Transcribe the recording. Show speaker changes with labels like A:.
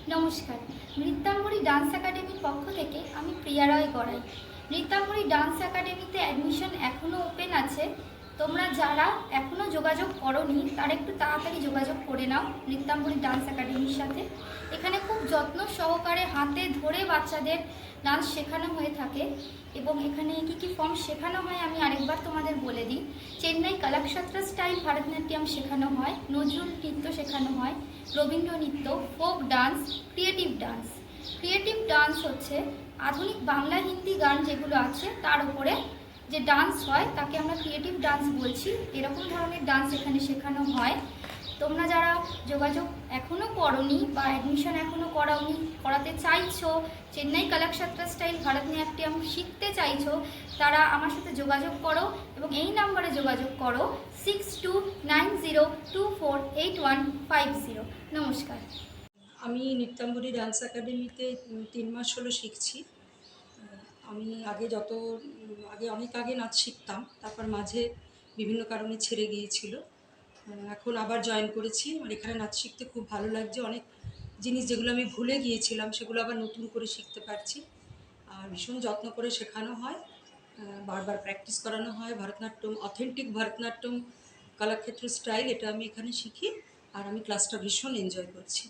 A: নমস্কার। নৃত্যাঙ্গরী ডান্স একাডেমির পক্ষ থেকে আমি প্রিয়া রয় করাই। নৃত্যাঙ্গরী ডান্স একাডেমিতে অ্যাডমিশন এখনও ওপেন আছে। তোমরা যারা এখনও যোগাযোগ করোনি তারা একটু তাড়াতাড়ি যোগাযোগ করে নাও নৃত্যাঙ্গরী ডান্স একাডেমির সাথে। এখানে খুব যত্ন সহকারে হাতে ধরে বাচ্চাদের ডান্স শেখানো হয়ে থাকে এবং এখানে কী কী ফর্ম শেখানো হয় আমি আরেকবার তোমাদের বলে দিই। চেন্নাই কালাকসাত্রা স্টাইল ভারতনাট্যম শেখানো হয়, নজরুল নৃত্য শেখানো হয়, রবীন্দ্র নৃত্য, folk dance, creative dance. Creative dance হচ্ছে আধুনিক বাংলা হিন্দি গান যেগুলো আছে তার উপরে যে ডান্স হয় তাকে আমরা ক্রিয়েটিভ ডান্স বলছি। এরকম ধরনের ডান্স এখানে শেখানো হয়। তোমরা যারা যোগাযোগ এখনও করোনি বা অ্যাডমিশন এখনও করাতে চাইছো, চেন্নাই কালাকসাত্রা স্টাইল ভারতনাট্যম শিখতে চাইছো, তারা আমার সাথে যোগাযোগ করো এবং এই নাম্বারে যোগাযোগ করো 6290248150। নমস্কার।
B: আমি নৃত্যাঙ্গরী ডান্স একাডেমিতে 3 মাস হলো শিখছি। আমি অনেক আগে নাচ শিখতাম, তারপর মাঝে বিভিন্ন কারণে ছেড়ে গিয়েছিল। এখন আবার জয়েন করেছি। আমার এখানে নাচ শিখতে খুব ভালো লাগছে। অনেক জিনিস যেগুলো আমি ভুলে গিয়েছিলাম সেগুলো আবার নতুন করে শিখতে পারছি। আর ভীষণ যত্ন করে শেখানো হয়, বারবার প্র্যাকটিস করানো হয়। ভারতনাট্যম, অথেন্টিক ভারতনাট্যম কলাক্ষেত্র স্টাইল, এটা আমি এখানে শিখি আর আমি ক্লাসটা ভীষণ এনজয় করছি।